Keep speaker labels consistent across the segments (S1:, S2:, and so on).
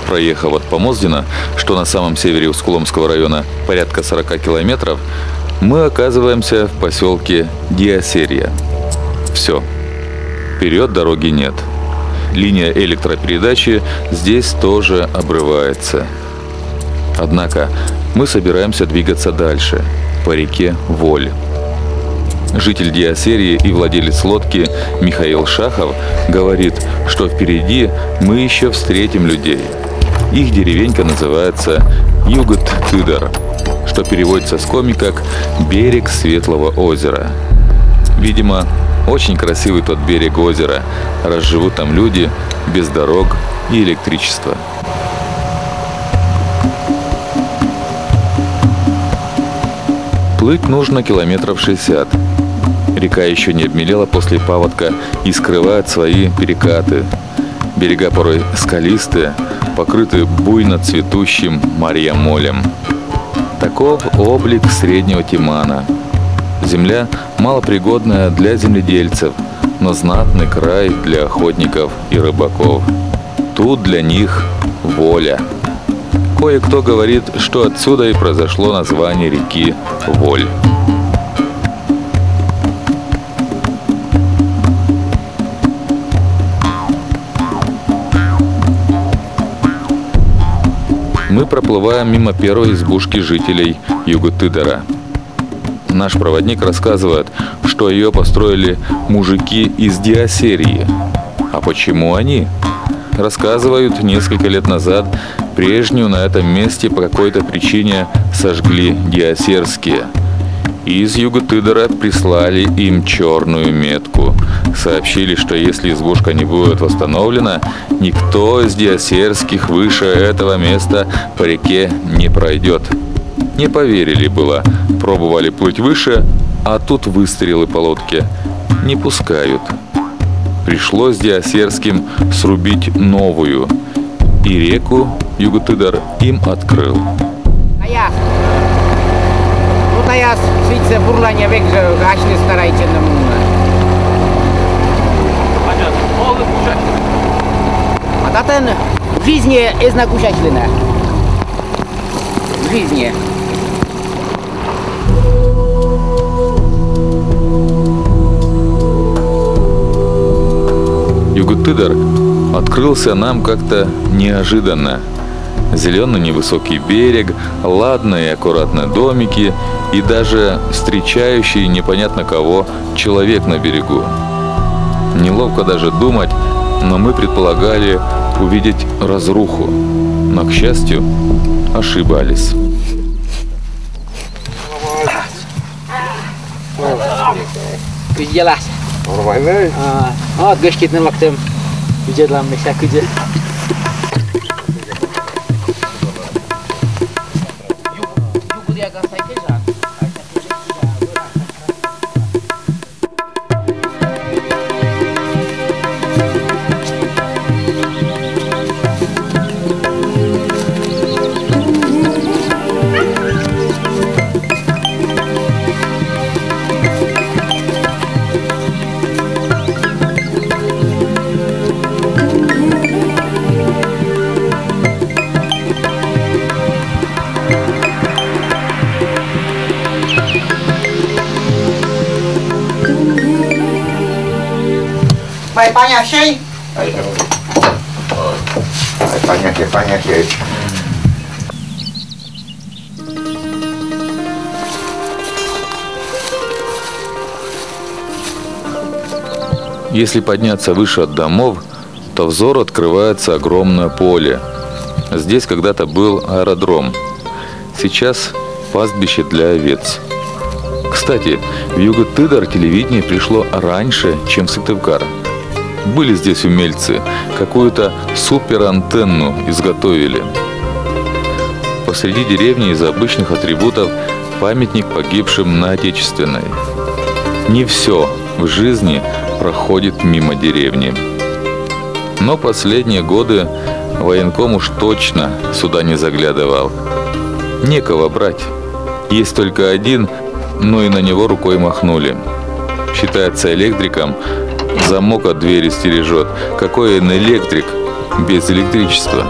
S1: Проехав от Помоздина, что на самом севере Ускуломского района, порядка 40 километров, мы оказываемся в поселке Диасерия. Все. Вперед дороги нет. Линия электропередачи здесь тоже обрывается. Однако мы собираемся двигаться дальше, по реке Воль. Житель Диасерии и владелец лодки Михаил Шахов говорит, что впереди мы еще встретим людей. Их деревенька называется Югут-Тыдар, что переводится с коми как «берег Светлого озера». Видимо, очень красивый тот берег озера, раз живут там люди без дорог и электричества. Плыть нужно километров 60. Река еще не обмелела после паводка и скрывает свои перекаты. Берега порой скалистые, покрыты буйно цветущим марьямолем. Таков облик Среднего Тимана. Земля малопригодная для земледельцев, но знатный край для охотников и рыбаков. Тут для них воля. Кое-кто говорит, что отсюда и произошло название реки Воль. Мы проплываем мимо первой избушки жителей Югут-Тыдара. Наш проводник рассказывает, что ее построили мужики из Диасерии. А почему они? Рассказывают, несколько лет назад прежнюю на этом месте по какой-то причине сожгли диасерские. Из Югут-Тыдара прислали им черную метку. Сообщили, что если избушка не будет восстановлена, никто из диасерских выше этого места по реке не пройдет. Не поверили было. Пробовали плыть выше, а тут выстрелы по лодке. Не пускают. Пришлось диасерским срубить новую. И реку Югут-Тыдар им открыл.
S2: A ten w жизни jest nakusiaślina. W жизни.
S1: Югут-Тыдар открылся нам как-то неожиданно. Зеленый невысокий берег, ладные и аккуратные домики и даже встречающий непонятно кого человек на берегу. Неловко даже думать, но мы предполагали увидеть разруху, но, к счастью, ошибались.
S2: Понятней.
S3: Понятней.
S1: Если подняться выше от домов, то взору открывается огромное поле. Здесь когда-то был аэродром. Сейчас пастбище для овец. Кстати, в Югут-Тыдар телевидение пришло раньше, чем в Сыктывкар. Были здесь умельцы, какую-то суперантенну изготовили. Посреди деревни из обычных атрибутов памятник погибшим на Отечественной. Не все в жизни проходит мимо деревни. Но последние годы военком уж точно сюда не заглядывал. Некого брать. Есть только один, но и на него рукой махнули. Считается электриком, замок от двери стережет. Какой он электрик без электричества?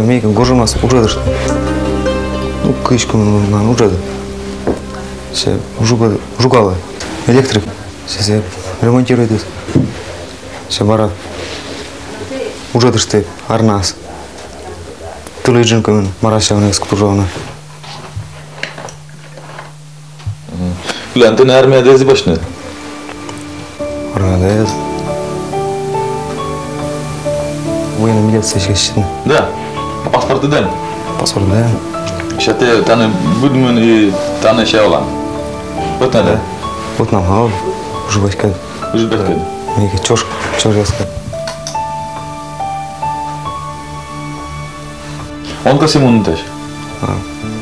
S4: Мейкин гожимас ужадыр. Ну, кычкым ужады. Все жугалы. Электрик. Все ремонтирует. Все бара. Ужадыр что арнас. Тулы джинками марашевны скупужовны.
S1: Антон армияда избашны.
S4: Армияда. Военная медиация сейчас.
S1: Да. Паспорты дан.
S4: Паспорт, да.
S1: Сейчас ты таны будмен и таны шаулан. Вот надо.
S4: Вот нам гал. Уже батька.
S1: Уже батька.
S4: Мне чёшь яска.
S1: Он ко всему ныташ.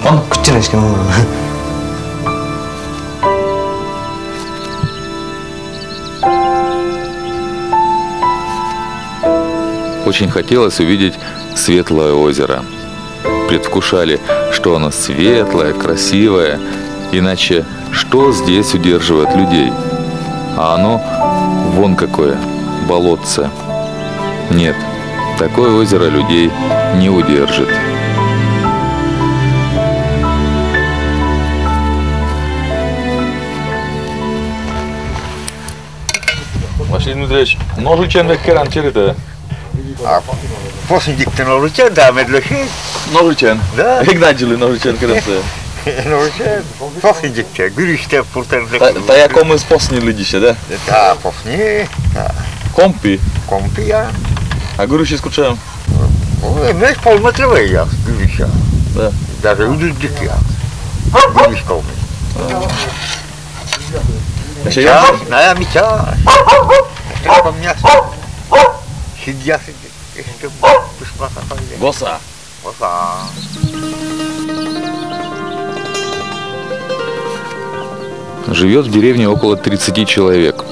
S1: Он
S4: кучиночки ну.
S1: Очень хотелось увидеть светлое озеро. Предвкушали, что оно светлое, красивое. Иначе что здесь удерживает людей? А оно вон какое, болотце. Нет, такое озеро людей не удержит. Василий Дмитриевич, ножичен век керан черите.
S3: После дикты ножичен, да, медлехи.
S1: Ножичен?
S3: Да.
S1: Как начали ножичен керанце?
S3: Ножичен. После дикты, гюриште пуртерде.
S1: Та якому спосні людище, да?
S3: Да, после.
S1: Компи.
S3: Компи, я.
S1: А гуруші скучаем?
S3: Меч полметровый я, гюриша.
S1: Да.
S3: Даже удуть дикти я. Гюриш компи. На меча. Треба мясо. Сидя, еще пушпаха ходили.
S1: Госа.
S3: Госа.
S1: Живет в деревне около 30 человек.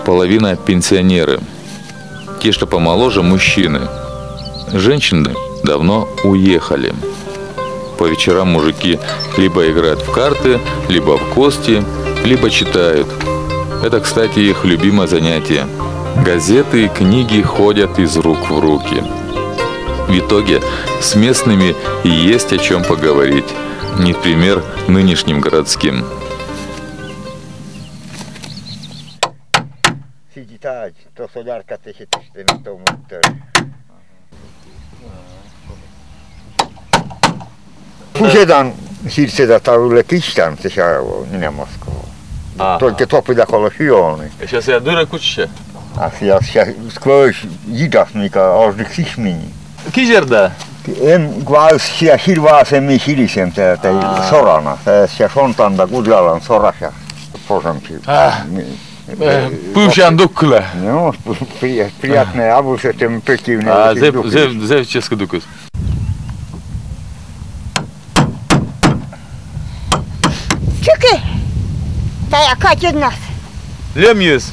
S1: Половина пенсионеры. Те, что помоложе, мужчины. Женщины давно уехали. По вечерам мужики либо играют в карты, либо в кости, либо читают. Это, кстати, их любимое занятие. Газеты и книги ходят из рук в руки. В итоге с местными и есть о чем поговорить. Не в пример нынешним городским.
S3: Сидеть, то солярка течет, что на том. Пуседан сидит тавле кистан, сейчас не Москву. Только топы до колофионы.
S1: Сейчас я дура куча.
S3: А сейчас сквозь едашника аж до сишмини.
S1: Кизерда.
S3: Гвалс хирваасem hilisem sorana. Сейчас он там да гудлалан сораша. Пожамчи.
S1: Пушан дукла.
S3: Ну, приятное абусе тем пективное.
S1: Зев ческа дукус.
S5: Чуки! Та яка від нас?
S1: Лем'єс.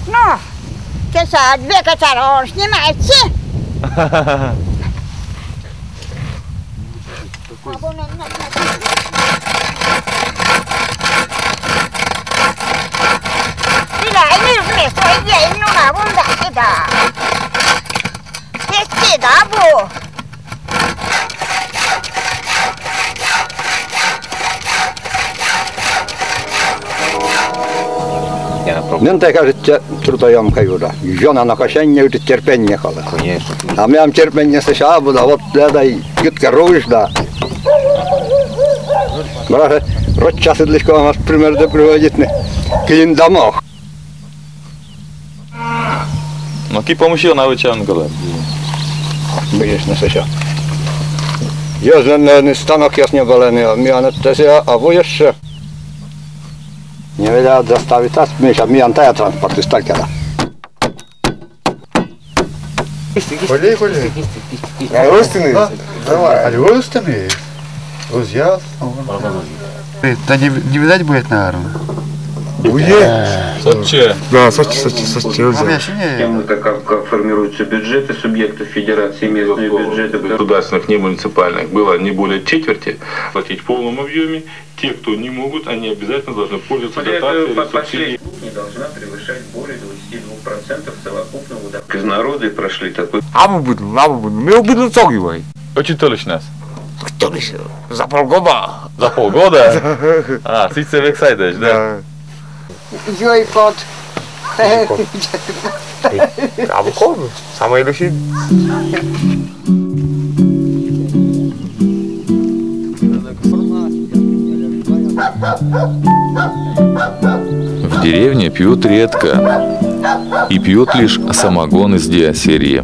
S5: Ну, це що, дві качара, он знімається? Біля, і вмісто є, ну на вунда сіда. Ти сіда, бо.
S6: Мен така життя трудоемка юра. Жена на кошенне үтіп терпение қала.
S3: Конечно.
S6: А мен терпениесі ша бұда, вот дай күтке ровиш да. Бірақ рот часы длишко у нас примерно приводит кейін домов.
S1: Ну, ки помощи на вычан гола.
S6: Конечно, сеша. Я станок ясне балене, миан тесе, а вы еще не ведят заставить нас, миан тая транспорт из такера.
S3: Полей. А родственные? Давай.
S7: А родственные? Друзья. Да не видать будет, наверное.
S3: Будет.
S1: Сочи.
S3: Да, Сочи.
S8: Темы, как формируются бюджеты субъектов федерации, местные бюджеты.
S9: Государственных, не муниципальных было не более четверти. Платить в полном объеме. Те, кто не могут, они обязательно должны пользоваться дотацией или субсидией.
S8: Не должна превышать более 22% из народа и прошли такой.
S3: Мы будем цогивать.
S1: Очень точно.
S3: Кто еще? За полгода.
S1: За полгода? А, ты се excited, да?
S5: Joj pod.
S3: А выходит. Самое лучшее.
S1: В деревне пьют редко и пьют лишь самогон из диасерии.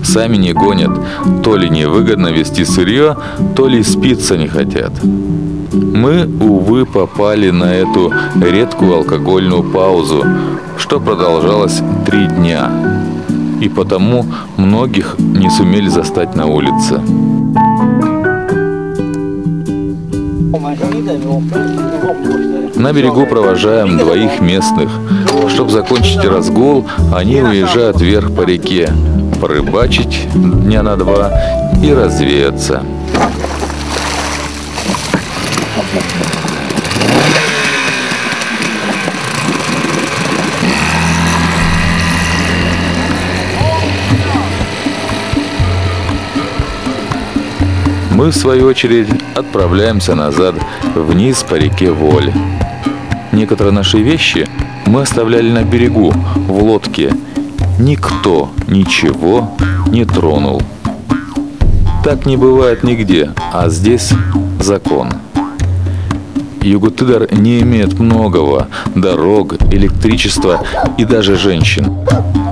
S1: Сами не гонят, то ли невыгодно везти сырье, то ли спиться не хотят. Мы, увы, попали на эту редкую алкогольную паузу, что продолжалось 3 дня, и потому многих не сумели застать на улице. На берегу провожаем 2 местных. Чтобы закончить разгул, они уезжают вверх по реке, порыбачить дня на 2 и развеяться. Мы, в свою очередь, отправляемся назад вниз по реке Воль. Некоторые наши вещи мы оставляли на берегу, в лодке. Никто ничего не тронул. Так не бывает нигде, а здесь закон. Югу-Тыдар не имеет многого – дорог, электричества и даже женщин.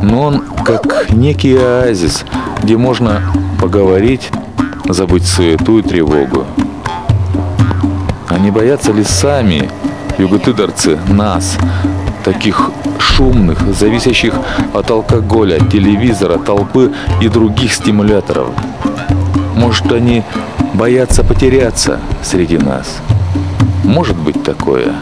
S1: Но он как некий оазис, где можно поговорить, забыть суету и тревогу. А не боятся ли сами югу-тыдарцы нас, таких шумных, зависящих от алкоголя, телевизора, толпы и других стимуляторов? Может, они боятся потеряться среди нас? Может быть такое?